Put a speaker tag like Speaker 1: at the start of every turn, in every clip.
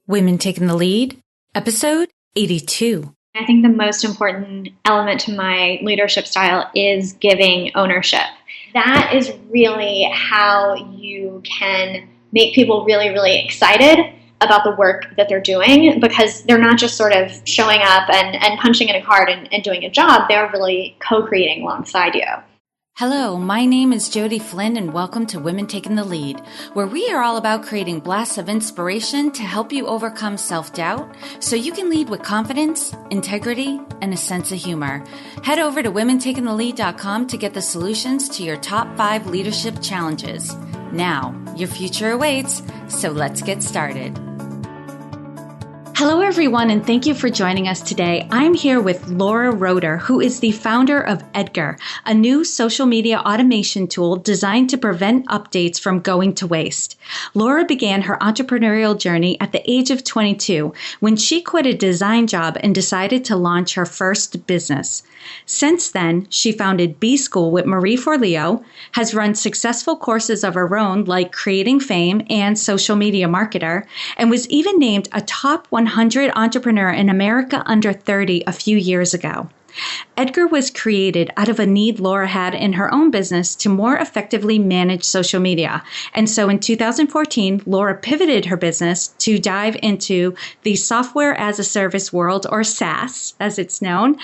Speaker 1: Women Taking the Lead, episode 82.
Speaker 2: I think the most important element to my leadership style is giving ownership. That is really how you can make people really, really excited about the work that they're doing, because they're not just sort of showing up and punching in a card and doing a job. They're really co-creating alongside you.
Speaker 1: Hello, my name is Jody Flynn and welcome to Women Taking the Lead, where we are all about creating blasts of inspiration to help you overcome self-doubt so you can lead with confidence, integrity, and a sense of humor. Head over to womentakingthelead.com to get the solutions to your top 5 leadership challenges. Now, your future awaits, so let's get started. Hello, everyone, and thank you for joining us today. I'm here with Roeder, who is the founder of Edgar, a new social media automation tool designed to prevent updates from going to waste. Laura began her entrepreneurial journey at the age of 22 when she quit a design job and decided to launch her first business. Since then, she founded B School with Marie Forleo, has run successful courses of her own like Creating Fame and Social Media Marketer, and was even named a top 100 entrepreneur in America under 30 a few years ago. Edgar was created out of a need Laura had in her own business to more effectively manage social media. And so in 2014, Laura pivoted her business to dive into the software as a service world, or SaaS as it's known.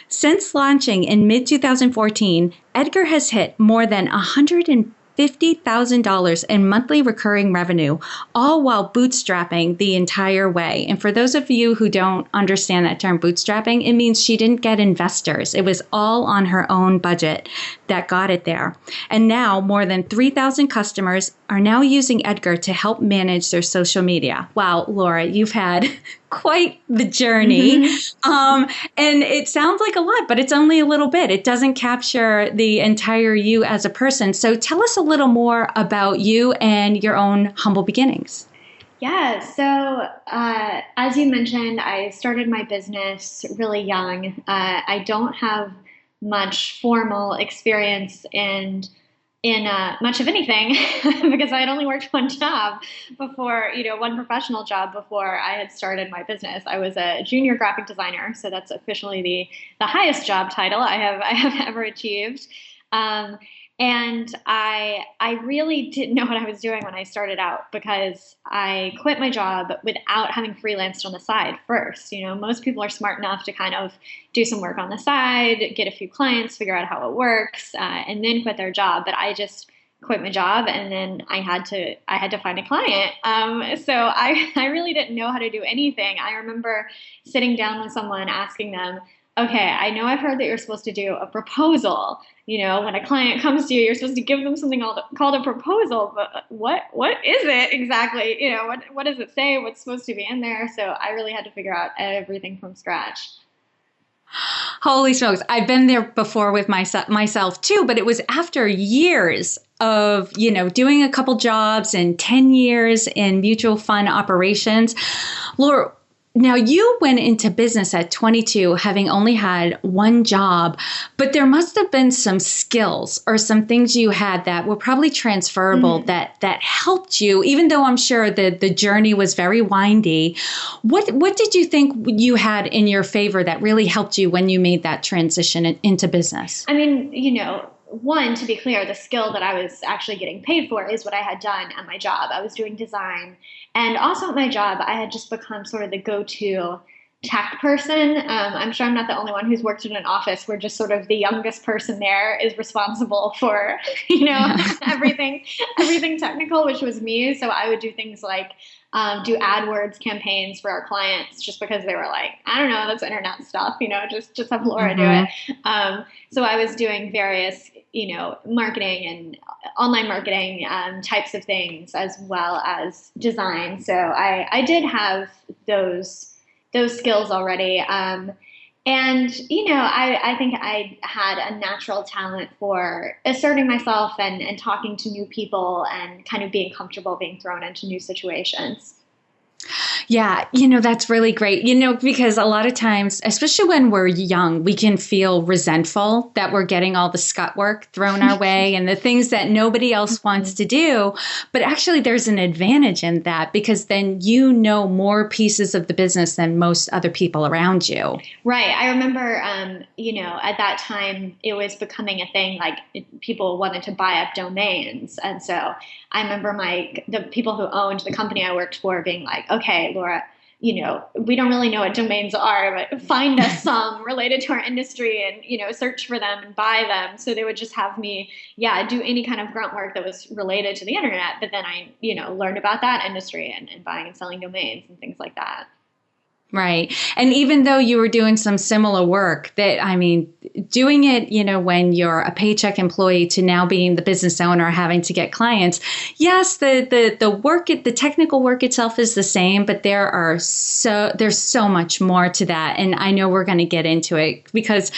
Speaker 1: Since launching in mid-2014, Edgar has hit more than $150,000 in monthly recurring revenue, all while bootstrapping the entire way. And for those of you who don't understand that term bootstrapping, it means she didn't get investors. It was all on her own budget that got it there. And now more than 3,000 customers are now using Edgar to help manage their social media. Wow, Laura, you've had quite the journey. And it sounds like a lot, but it's only a little bit. It doesn't capture the entire you as a person. So tell us a little more about you and your own humble beginnings.
Speaker 2: Yeah, so as you mentioned, I started my business really young. I don't have much formal experience in much of anything because I had only worked one job before, one professional job before I had started my business. I was a junior graphic designer, so that's officially the highest job title I have ever achieved. And I really didn't know what I was doing when I started out, because I quit my job without having freelanced on the side first. Most people are smart enough to kind of do some work on the side, get a few clients, figure out how it works, and then quit their job. But I just quit my job, and then I had to find a client. So I really didn't know how to do anything. I remember sitting down with someone, asking them, okay, I know I've heard that you're supposed to do a proposal. When a client comes to you, you're supposed to give them something called a proposal. But what is it exactly? What does it say? What's supposed to be in there? So I really had to figure out everything from scratch.
Speaker 1: Holy smokes. I've been there before with myself too, but it was after years of, doing a couple jobs and 10 years in mutual fund operations. Laura, now, you went into business at 22, having only had one job, but there must have been some skills or some things you had that were probably transferable that helped you, even though I'm sure that the journey was very windy. What did you think you had in your favor that really helped you when you made that transition into business?
Speaker 2: I mean, one, to be clear, the skill that I was actually getting paid for is what I had done at my job. I was doing design. And also at my job, I had just become sort of the go-to tech person. I'm sure I'm not the only one who's worked in an office where just sort of the youngest person there is responsible for, everything technical, which was me. So I would do things like do AdWords campaigns for our clients just because they were like, I don't know, that's internet stuff, just have Laura do it. So I was doing various, marketing and online marketing types of things, as well as design. So I did have those skills already. And, I think I had a natural talent for asserting myself and talking to new people and kind of being comfortable being thrown into new situations.
Speaker 1: Yeah, that's really great. Because a lot of times, especially when we're young, we can feel resentful that we're getting all the scut work thrown our way and the things that nobody else wants to do. But actually, there's an advantage in that because then you know more pieces of the business than most other people around you.
Speaker 2: Right. I remember, at that time it was becoming a thing, like people wanted to buy up domains. And so I remember the people who owned the company I worked for being like, okay, Laura, we don't really know what domains are, but find us some related to our industry and, search for them and buy them. So they would just have me, do any kind of grunt work that was related to the internet. But then I, learned about that industry and buying and selling domains and things like that.
Speaker 1: Right. And even though you were doing some similar work doing it, when you're a paycheck employee to now being the business owner, having to get clients, yes, the work, the technical work itself is the same, but there's so much more to that. And I know we're going to get into it because,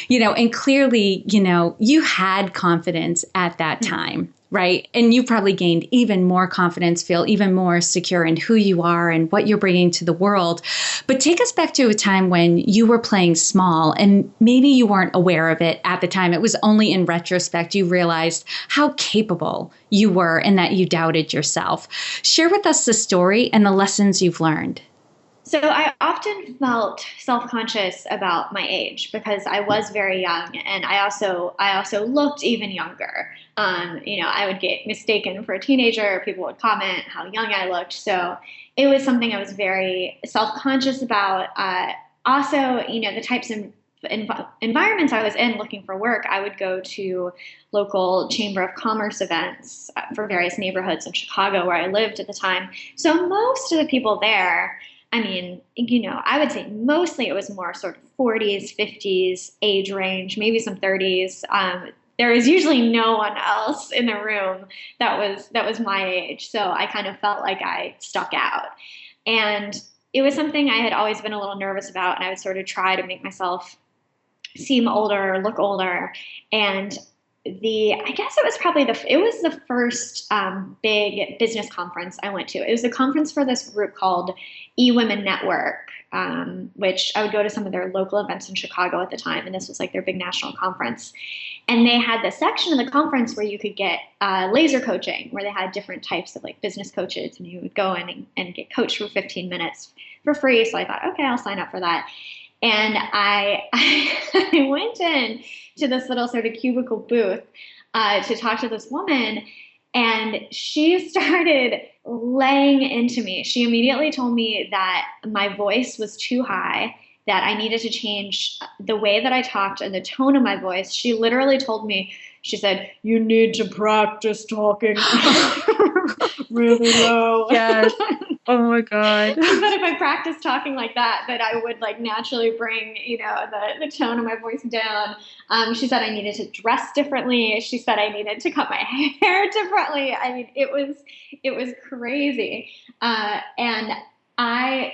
Speaker 1: and clearly, you had confidence at that time. Right. And you probably gained even more confidence, feel even more secure in who you are and what you're bringing to the world. But take us back to a time when you were playing small and maybe you weren't aware of it at the time. It was only in retrospect you realized how capable you were and that you doubted yourself. Share with us the story and the lessons you've learned.
Speaker 2: So I often felt self-conscious about my age because I was very young and I also looked even younger. I would get mistaken for a teenager. People would comment how young I looked. So it was something I was very self-conscious about. Also, the types of environments I was in looking for work, I would go to local Chamber of Commerce events for various neighborhoods in Chicago where I lived at the time. So most of the people there, I would say mostly it was more sort of 40s, 50s age range, maybe some 30s. There was usually no one else in the room that was my age. So I kind of felt like I stuck out. And it was something I had always been a little nervous about. And I would sort of try to make myself seem older, look older. And I guess it was the first big business conference I went to. It was a conference for this group called eWomen Network, which I would go to some of their local events in Chicago at the time. And this was like their big national conference. And they had this section of the conference where you could get laser coaching, where they had different types of like business coaches. And you would go in and get coached for 15 minutes for free. So I thought, okay, I'll sign up for that. And I went in to this little sort of cubicle booth to talk to this woman, and she started laying into me. She immediately told me that my voice was too high, that I needed to change the way that I talked and the tone of my voice. She literally told me, she said, "You need to practice talking really low."
Speaker 1: Yes. Oh my God.
Speaker 2: She said if I practiced talking like that I would like naturally bring, the tone of my voice down. She said I needed to dress differently. She said I needed to cut my hair differently. It was crazy. And I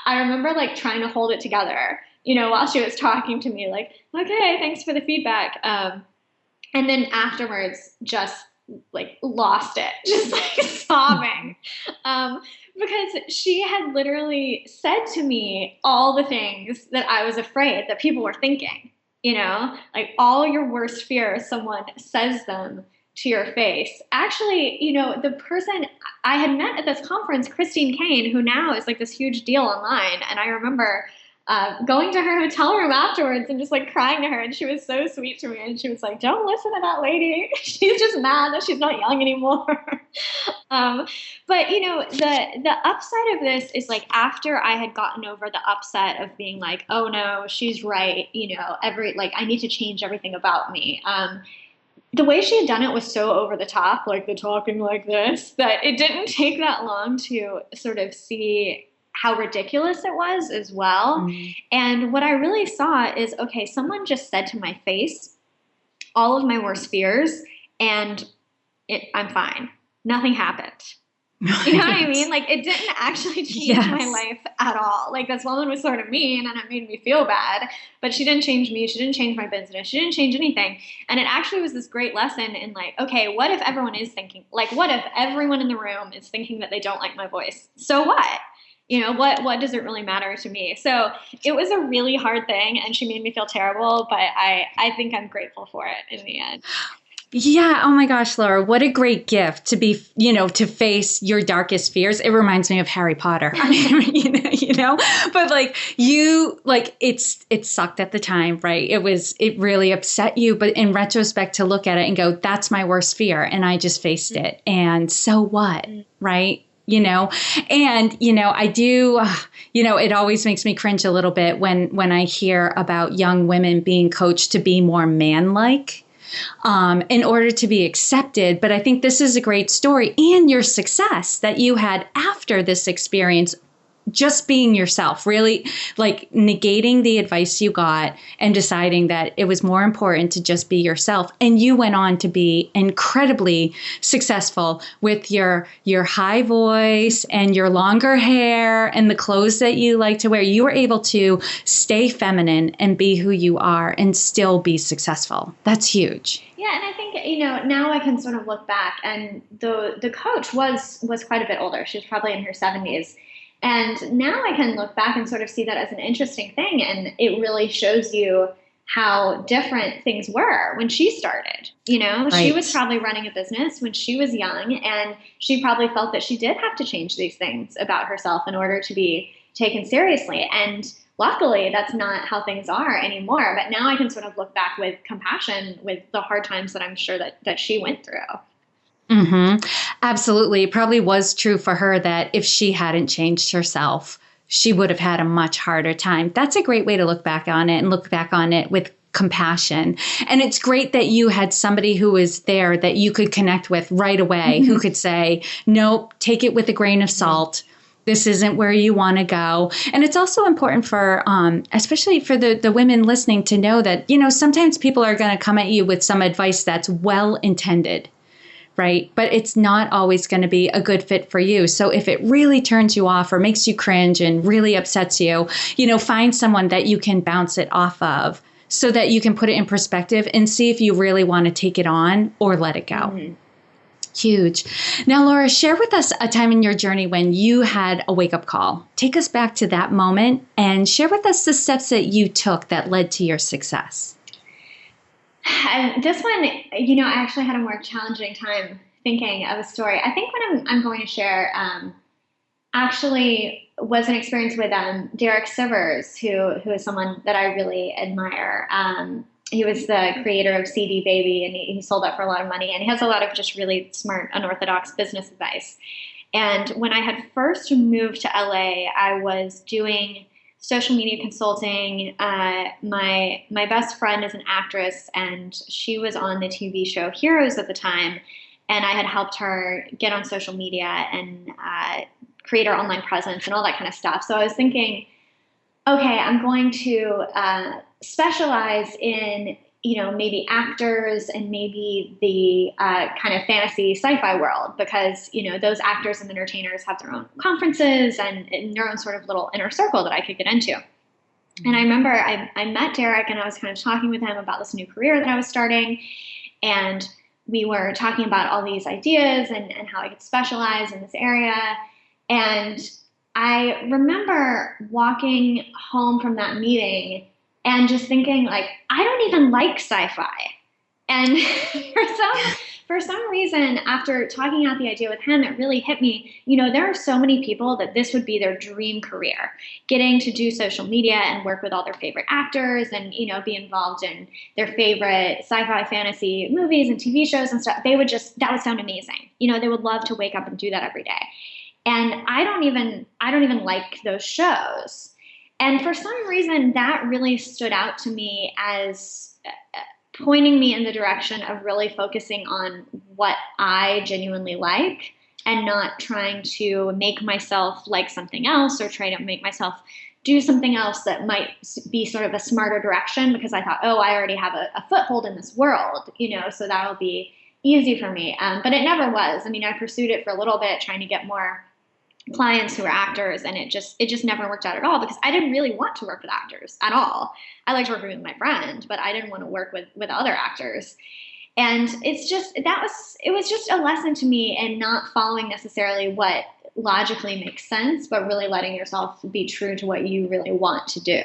Speaker 2: remember like trying to hold it together, while she was talking to me, like, okay, thanks for the feedback. And then afterwards, just like lost it, just like sobbing, because she had literally said to me all the things that I was afraid that people were thinking, like all your worst fears, someone says them to your face. Actually, the person I had met at this conference, Christine Kane, who now is like this huge deal online. And I remember going to her hotel room afterwards and just like crying to her. And she was so sweet to me. And she was like, "Don't listen to that lady. She's just mad that she's not young anymore." But the upside of this is like after I had gotten over the upset of being like, "Oh no, she's right. I need to change everything about me." The way she had done it was so over the top, like the talking like this, that it didn't take that long to sort of see how ridiculous it was as well. Mm-hmm. And what I really saw is, okay, someone just said to my face all of my worst fears, and I'm fine. Nothing happened. Right. You know what I mean? Like it didn't actually change my life at all. Like this woman was sort of mean and it made me feel bad, but she didn't change me. She didn't change my business. She didn't change anything. And it actually was this great lesson in like, okay, what if everyone is thinking, like, what if everyone in the room is thinking that they don't like my voice? So what? What does it really matter to me? So it was a really hard thing, and she made me feel terrible, but I think I'm grateful for it in the end.
Speaker 1: Yeah. Oh my gosh, Laura, what a great gift to be, to face your darkest fears. It reminds me of Harry Potter. I mean, but it sucked at the time, right? It really upset you. But in retrospect, to look at it and go, that's my worst fear. And I just faced it. And so what? Right. I do, it always makes me cringe a little bit when I hear about young women being coached to be more man-like in order to be accepted. But I think this is a great story, and your success that you had after this experience, just being yourself, really like negating the advice you got and deciding that it was more important to just be yourself. And you went on to be incredibly successful with your high voice and your longer hair and the clothes that you like to wear. You were able to stay feminine and be who you are and still be successful. That's huge.
Speaker 2: Yeah, and I think now I can sort of look back, and the coach was quite a bit older. She was probably in her 70s. And now I can look back and sort of see that as an interesting thing. And it really shows you how different things were when she started. Right. She was probably running a business when she was young, and she probably felt that she did have to change these things about herself in order to be taken seriously. And luckily, that's not how things are anymore. But now I can sort of look back with compassion with the hard times that I'm sure that she went through.
Speaker 1: Mm-hmm. Absolutely. It probably was true for her that if she hadn't changed herself, she would have had a much harder time. That's a great way to look back on it, and look back on it with compassion. And it's great that you had somebody who was there that you could connect with right away, who could say, nope, take it with a grain of salt. This isn't where you want to go. And it's also important for, especially for the women listening, to know that, sometimes people are going to come at you with some advice that's well intended. Right. But it's not always going to be a good fit for you. So if it really turns you off or makes you cringe and really upsets you, find someone that you can bounce it off of so that you can put it in perspective and see if you really want to take it on or let it go. Mm-hmm. Huge. Now, Laura, share with us a time in your journey when you had a wake-up call. Take us back to that moment and share with us the steps that you took that led to your success.
Speaker 2: And this one, I actually had a more challenging time thinking of a story. I think what I'm going to share actually was an experience with Derek Sivers, who is someone that I really admire. He was the creator of CD Baby, and he sold that for a lot of money. And he has a lot of just really smart, unorthodox business advice. And when I had first moved to LA, I was doing social media consulting. My best friend is an actress, and she was on the TV show Heroes at the time, and I had helped her get on social media and create her online presence and all that kind of stuff. So I was thinking, okay, I'm going to specialize in maybe actors and maybe the kind of fantasy sci-fi world, because, those actors and entertainers have their own conferences and their own sort of little inner circle that I could get into. And I remember I met Derek, and I was kind of talking with him about this new career that I was starting. And we were talking about all these ideas and how I could specialize in this area. And I remember walking home from that meeting and just thinking, like, I don't even like sci-fi. And for some reason, after talking out the idea with him, it really hit me, there are so many people that this would be their dream career, getting to do social media and work with all their favorite actors and, be involved in their favorite sci-fi fantasy movies and TV shows and stuff. That would sound amazing. They would love to wake up and do that every day. And I don't even like those shows. And for some reason, that really stood out to me as pointing me in the direction of really focusing on what I genuinely like, and not trying to make myself like something else or try to make myself do something else that might be sort of a smarter direction, because I thought, I already have a foothold in this world, so that'll be easy for me. But it never was. I mean, I pursued it for a little bit, trying to get more clients who are actors, and it just never worked out at all, because I didn't really want to work with actors at all. I liked working with my friend, but I didn't want to work with other actors. And it was just a lesson to me in not following necessarily what logically makes sense, but really letting yourself be true to what you really want to do.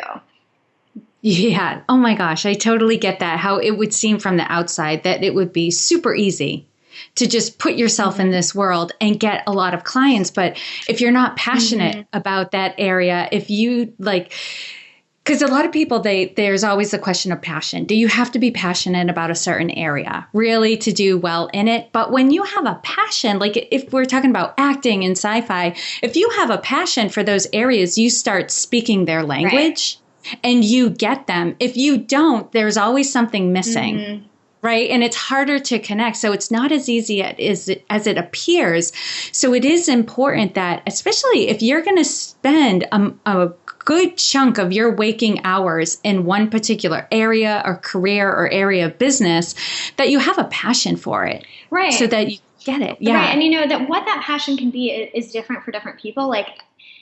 Speaker 1: Yeah. Oh my gosh. I totally get that. How it would seem from the outside that it would be super easy to just put yourself in this world and get a lot of clients. But if you're not passionate about that area, if you like, because a lot of people, there's always the question of passion. Do you have to be passionate about a certain area really to do well in it? But when you have a passion, like if we're talking about acting and sci-fi, if you have a passion for those areas, you start speaking their language. Right. And you get them. If you don't, there's always something missing, right? And it's harder to connect. So it's not as easy as it appears. So it is important that, especially if you're going to spend a good chunk of your waking hours in one particular area or career or area of business, that you have a passion for it. Right. So that you get it. Yeah.
Speaker 2: Right. And you know that what that passion can be is different for different people. Like,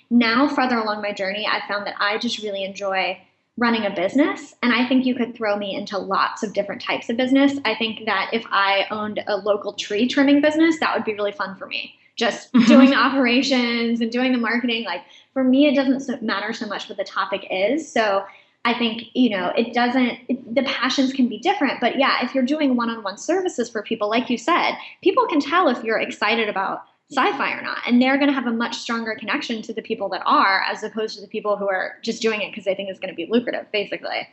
Speaker 2: now, further along my journey, I found that I just really enjoy running a business. And I think you could throw me into lots of different types of business. I think that if I owned a local tree trimming business, that would be really fun for me. Just doing the operations and doing the marketing. Like, for me, it doesn't matter so much what the topic is. So I think, the passions can be different. But yeah, if you're doing one-on-one services for people, like you said, people can tell if you're excited about sci-fi or not. And they're going to have a much stronger connection to the people that are, as opposed to the people who are just doing it because they think it's going to be lucrative, basically.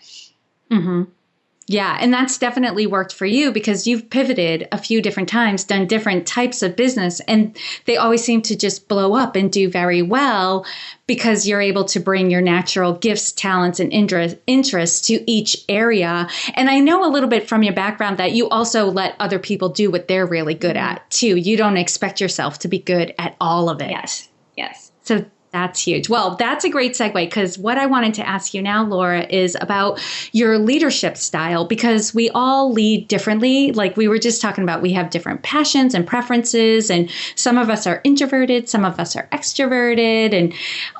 Speaker 1: Yeah. And that's definitely worked for you because you've pivoted a few different times, done different types of business, and they always seem to just blow up and do very well because you're able to bring your natural gifts, talents, and interests to each area. And I know a little bit from your background that you also let other people do what they're really good at too. You don't expect yourself to be good at all of it.
Speaker 2: Yes.
Speaker 1: So that's huge. Well, that's a great segue because what I wanted to ask you now, Laura, is about your leadership style because we all lead differently. Like we were just talking about, we have different passions and preferences, and some of us are introverted, some of us are extroverted, and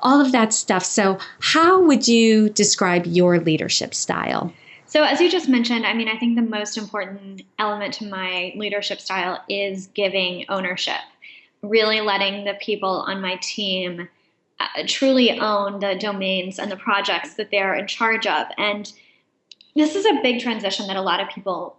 Speaker 1: all of that stuff. So how would you describe your leadership style?
Speaker 2: So as you just mentioned, I mean, I think the most important element to my leadership style is giving ownership, really letting the people on my team truly own the domains and the projects that they're in charge of. And this is a big transition that a lot of people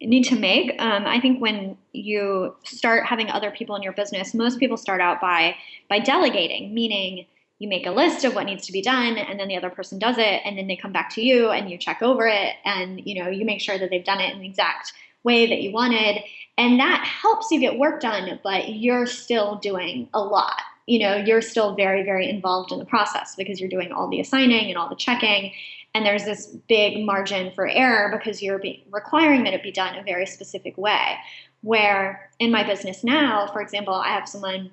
Speaker 2: need to make. I think when you start having other people in your business, most people start out by delegating, meaning you make a list of what needs to be done and then the other person does it. And then they come back to you and you check over it and, you make sure that they've done it in the exact way that you wanted. And that helps you get work done, but you're still doing a lot. You're still very, very involved in the process because you're doing all the assigning and all the checking. And there's this big margin for error because you're requiring that it be done a very specific way. Where in my business now, for example, I have someone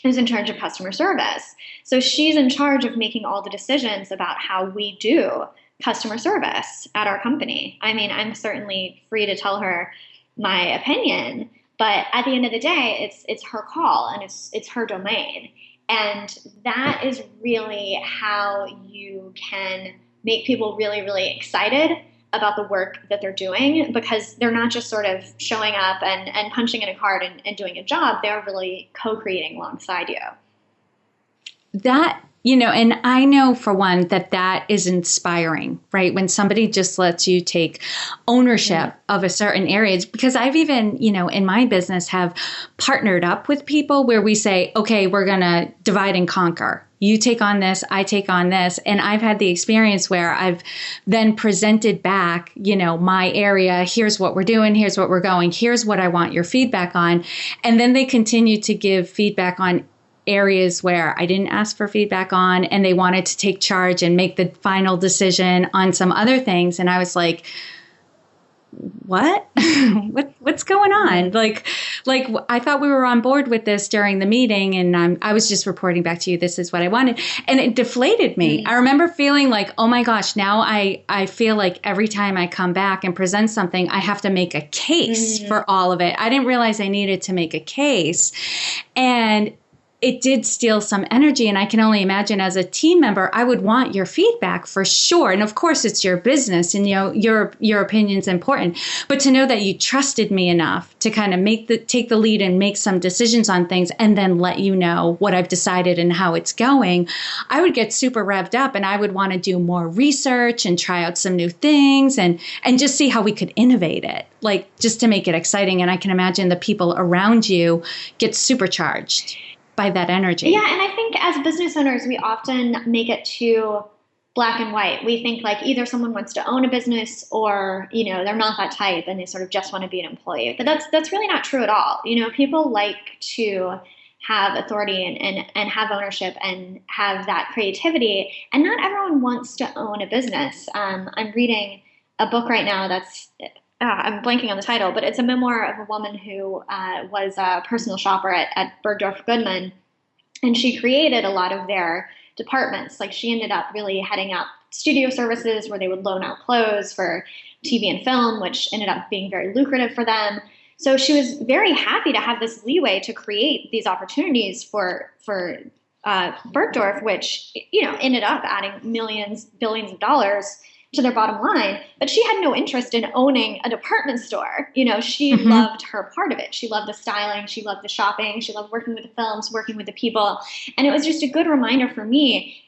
Speaker 2: who's in charge of customer service. So she's in charge of making all the decisions about how we do customer service at our company. I mean, I'm certainly free to tell her my opinion, but at the end of the day, it's her call and it's her domain. And that is really how you can make people really, really excited about the work that they're doing, because they're not just sort of showing up and punching in a card and doing a job. They're really co-creating alongside you.
Speaker 1: That, and I know for one that is inspiring, right? When somebody just lets you take ownership of a certain area. It's because I've even, in my business have partnered up with people where we say, okay, we're going to divide and conquer. You take on this, I take on this. And I've had the experience where I've then presented back, my area, here's what we're doing, here's what we're going, here's what I want your feedback on. And then they continue to give feedback on areas where I didn't ask for feedback on, and they wanted to take charge and make the final decision on some other things. And I was like, what? What's going on? Like I thought we were on board with this during the meeting, and I was just reporting back to you, this is what I wanted. And it deflated me. I remember feeling like, oh my gosh, now I feel like every time I come back and present something, I have to make a case for all of it. I didn't realize I needed to make a case. And it did steal some energy. And I can only imagine as a team member, I would want your feedback for sure. And of course it's your business and, your opinion's important, but to know that you trusted me enough to kind of take the lead and make some decisions on things and then let you know what I've decided and how it's going, I would get super revved up and I would want to do more research and try out some new things and just see how we could innovate it, like just to make it exciting. And I can imagine the people around you get supercharged by that energy.
Speaker 2: Yeah, and I think as business owners, we often make it too black and white. We think like either someone wants to own a business or, they're not that type and they sort of just want to be an employee. But that's really not true at all. People like to have authority and have ownership and have that creativity. And not everyone wants to own a business. I'm reading a book right now that's I'm blanking on the title, but it's a memoir of a woman who was a personal shopper at Bergdorf Goodman, and she created a lot of their departments. Like she ended up really heading up studio services where they would loan out clothes for TV and film, which ended up being very lucrative for them. So she was very happy to have this leeway to create these opportunities for Bergdorf, which ended up adding millions, billions of dollars to their bottom line, but she had no interest in owning a department store. She loved her part of it. She loved the styling. She loved the shopping. She loved working with the films, working with the people. And it was just a good reminder for me.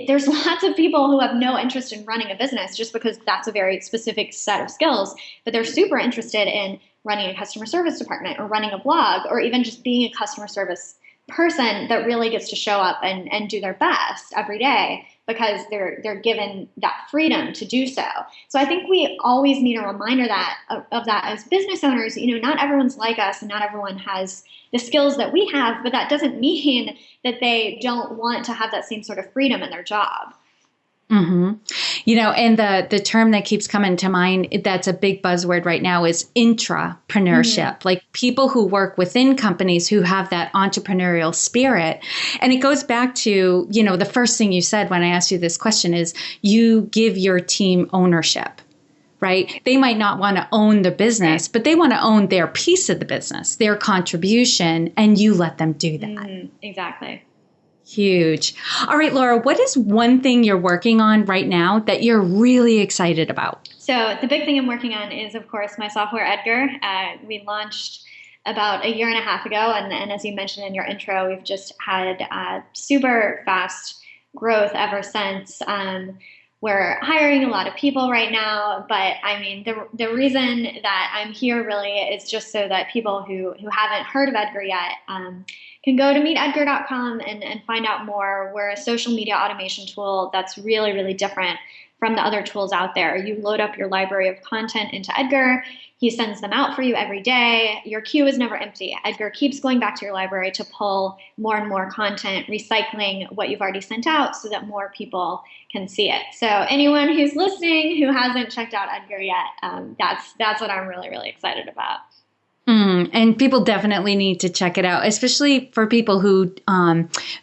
Speaker 2: There's lots of people who have no interest in running a business just because that's a very specific set of skills, but they're super interested in running a customer service department or running a blog or even just being a customer service person that really gets to show up and do their best every day because they're given that freedom to do so. So I think we always need a reminder of that as business owners. Not everyone's like us and not everyone has the skills that we have, but that doesn't mean that they don't want to have that same sort of freedom in their job.
Speaker 1: Mm-hmm. And the term that keeps coming to mind, that's a big buzzword right now, is intrapreneurship, like people who work within companies who have that entrepreneurial spirit. And it goes back to, the first thing you said when I asked you this question is you give your team ownership, right? They might not want to own the business, but they want to own their piece of the business, their contribution, and you let them do that.
Speaker 2: Exactly.
Speaker 1: Huge. All right, Laura, what is one thing you're working on right now that you're really excited about?
Speaker 2: So the big thing I'm working on is, of course, my software, Edgar. We launched about a year and a half ago. And as you mentioned in your intro, we've just had super fast growth ever since. We're hiring a lot of people right now, but I mean, the reason that I'm here really is just so that people who haven't heard of Edgar yet can go to meetedgar.com and find out more. We're a social media automation tool that's really, really different from the other tools out there. You load up your library of content into Edgar. He sends them out for you every day. Your queue is never empty. Edgar keeps going back to your library to pull more and more content, recycling what you've already sent out so that more people can see it. So anyone who's listening who hasn't checked out Edgar yet, that's what I'm really, really excited about.
Speaker 1: And people definitely need to check it out, especially for people who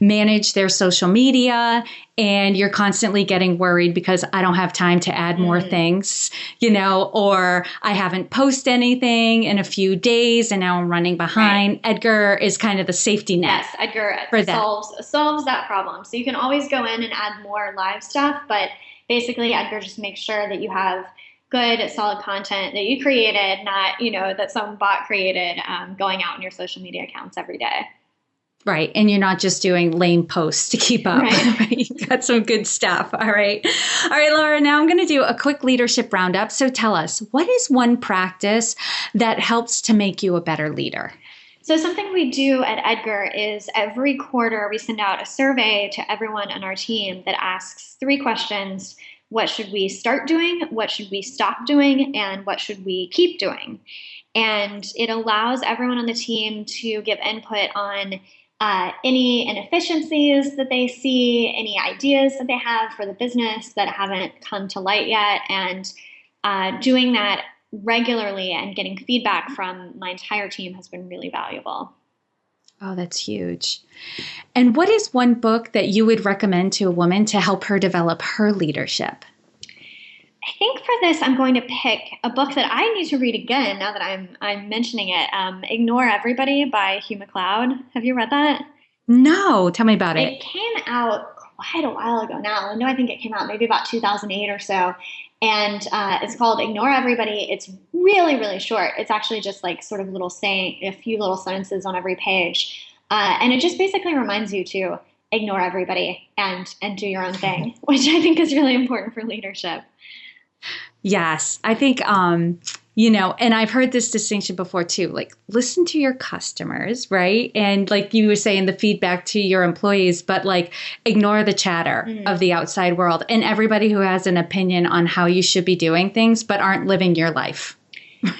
Speaker 1: manage their social media and you're constantly getting worried because I don't have time to add more things, or I haven't posted anything in a few days and now I'm running behind. Right. Edgar is kind of the safety net.
Speaker 2: Yes, Edgar solves that problem. So you can always go in and add more live stuff, but basically Edgar just makes sure that you have good, solid content that you created, not, that some bot created, going out on your social media accounts every day.
Speaker 1: Right. And you're not just doing lame posts to keep up.
Speaker 2: Right.
Speaker 1: You got some good stuff. All right. All right, Laura, now I'm going to do a quick leadership roundup. So tell us, what is one practice that helps to make you a better leader?
Speaker 2: So something we do at Edgar is every quarter we send out a survey to everyone on our team that asks 3 questions. What should we start doing? What should we stop doing? And what should we keep doing? And it allows everyone on the team to give input on any inefficiencies that they see, any ideas that they have for the business that haven't come to light yet. And doing that regularly and getting feedback from my entire team has been really valuable.
Speaker 1: Oh, that's huge. And what is one book that you would recommend to a woman to help her develop her leadership?
Speaker 2: I think for this, I'm going to pick a book that I need to read again now that I'm mentioning it. Ignore Everybody by Hugh MacLeod. Have you read that?
Speaker 1: No, tell me about it.
Speaker 2: It came out quite a while ago now. I know I think it came out maybe about 2008 or so. And it's called Ignore Everybody. It's really, really short. It's actually just like sort of little saying, a few little sentences on every page. And it just basically reminds you to ignore everybody and do your own thing, which I think is really important for leadership.
Speaker 1: Yes, I think, and I've heard this distinction before too, like listen to your customers, right? And like you were saying, the feedback to your employees, but like ignore the chatter of the outside world and everybody who has an opinion on how you should be doing things, but aren't living your life.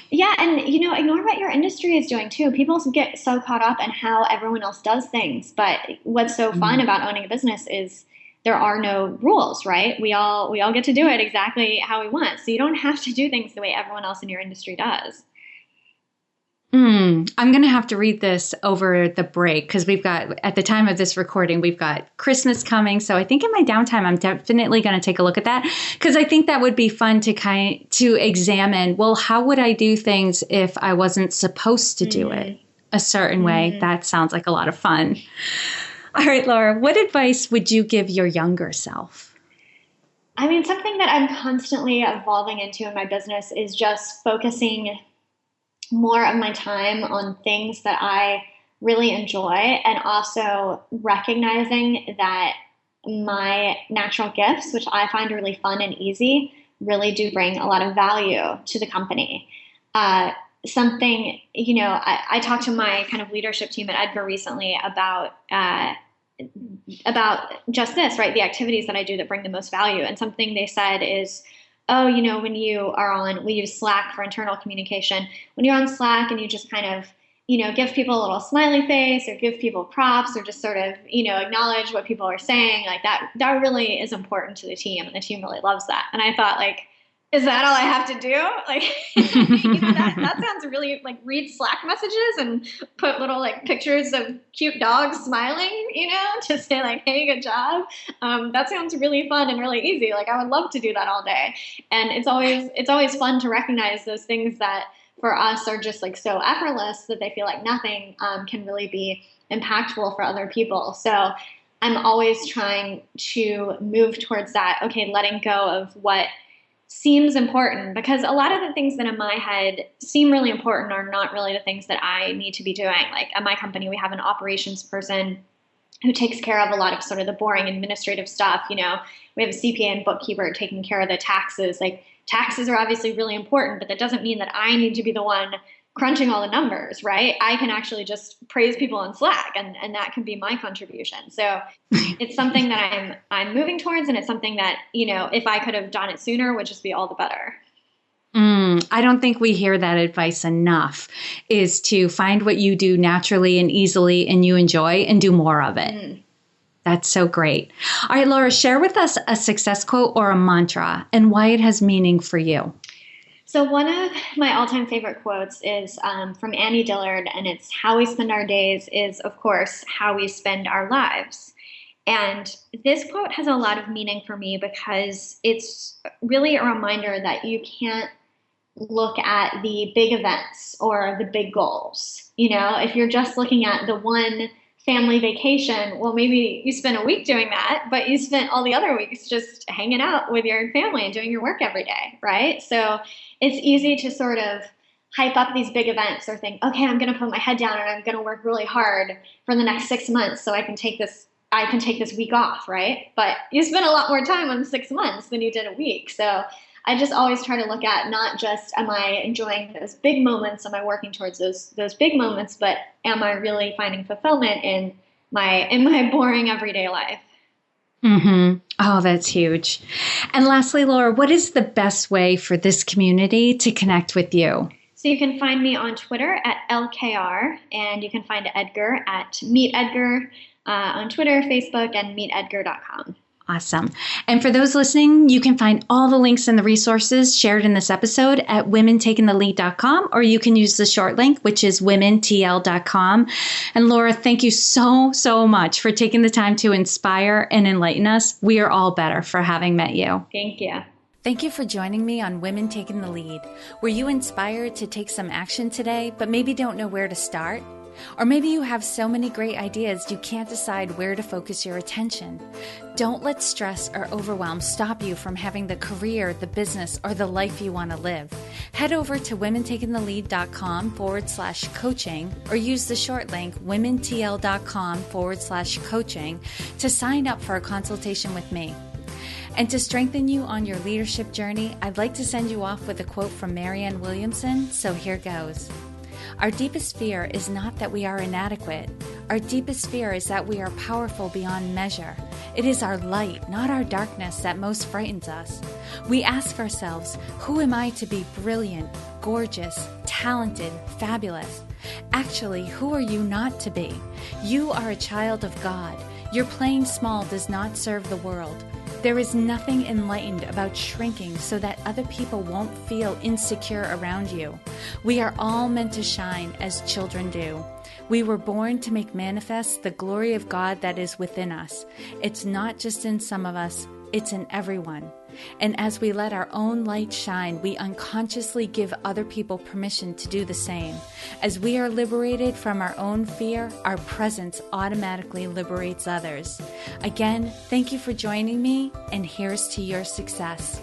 Speaker 2: Yeah, and ignore what your industry is doing too. People get so caught up in how everyone else does things, but what's so fun about owning a business is there are no rules, right? We all get to do it exactly how we want. So you don't have to do things the way everyone else in your industry does.
Speaker 1: I'm going to have to read this over the break because at the time of this recording, we've got Christmas coming. So I think in my downtime, I'm definitely going to take a look at that because I think that would be fun to examine, well, how would I do things if I wasn't supposed to do it a certain way? That sounds like a lot of fun. All right, Laura, what advice would you give your younger self?
Speaker 2: I mean, something that I'm constantly evolving into in my business is just focusing more of my time on things that I really enjoy and also recognizing that my natural gifts, which I find really fun and easy, really do bring a lot of value to the company. I talked to my kind of leadership team at Edgar recently about just this, right? The activities that I do that bring the most value. And something they said is, oh, we use Slack for internal communication. When you're on Slack and you just kind of, give people a little smiley face or give people props or just sort of, acknowledge what people are saying, like that really is important to the team and the team really loves that. And I thought, like, is that all I have to do? Like, that sounds really like read Slack messages and put little like pictures of cute dogs smiling, to say like, hey, good job. That sounds really fun and really easy. Like I would love to do that all day. And it's always fun to recognize those things that for us are just like so effortless that they feel like nothing can really be impactful for other people. So I'm always trying to move towards that. Okay, letting go of what seems important, because a lot of the things that in my head seem really important are not really the things that I need to be doing. Like at my company, we have an operations person who takes care of a lot of sort of the boring administrative stuff. We have a CPA and bookkeeper taking care of the taxes. Like taxes are obviously really important, but that doesn't mean that I need to be the one crunching all the numbers, right? I can actually just praise people on Slack and that can be my contribution. So it's something that I'm moving towards, and it's something that, if I could have done it sooner would just be all the better.
Speaker 1: I don't think we hear that advice enough, is to find what you do naturally and easily and you enjoy and do more of it. That's so great. All right, Laura, share with us a success quote or a mantra and why it has meaning for you.
Speaker 2: So one of my all-time favorite quotes is from Annie Dillard, and it's, how we spend our days is, of course, how we spend our lives. And this quote has a lot of meaning for me because it's really a reminder that you can't look at the big events or the big goals. If you're just looking at the one family vacation, well, maybe you spent a week doing that, but you spent all the other weeks just hanging out with your family and doing your work every day, right? So it's easy to sort of hype up these big events or think, okay, I'm going to put my head down and I'm going to work really hard for the next 6 months so I can take this week off, right? But you spend a lot more time on 6 months than you did a week. So I just always try to look at not just, am I enjoying those big moments? Am I working towards those big moments? But am I really finding fulfillment in my boring everyday life?
Speaker 1: Oh, that's huge. And lastly, Laura, what is the best way for this community to connect with you?
Speaker 2: So you can find me on Twitter at LKR, and you can find Edgar at Meet Edgar on Twitter, Facebook, and meetedgar.com.
Speaker 1: Awesome. And for those listening, you can find all the links and the resources shared in this episode at womentakingthelead.com, or you can use the short link, which is womentl.com. And Laura, thank you so, so much for taking the time to inspire and enlighten us. We are all better for having met you.
Speaker 2: Thank you.
Speaker 1: Thank you for joining me on Women Taking the Lead. Were you inspired to take some action today, but maybe don't know where to start? Or maybe you have so many great ideas you can't decide where to focus your attention. Don't let stress or overwhelm stop you from having the career, the business, or the life you want to live. Head over to womentakingthelead.com/coaching or use the short link womentl.com/coaching to sign up for a consultation with me. And to strengthen you on your leadership journey, I'd like to send you off with a quote from Marianne Williamson, so here goes. Our deepest fear is not that we are inadequate. Our deepest fear is that we are powerful beyond measure. It is our light, not our darkness, that most frightens us. We ask ourselves, who am I to be brilliant, gorgeous, talented, fabulous? Actually, who are you not to be? You are a child of God. Your playing small does not serve the world. There is nothing enlightened about shrinking so that other people won't feel insecure around you. We are all meant to shine as children do. We were born to make manifest the glory of God that is within us. It's not just in some of us, it's in everyone. And as we let our own light shine, we unconsciously give other people permission to do the same. As we are liberated from our own fear, our presence automatically liberates others. Again, thank you for joining me, and here's to your success.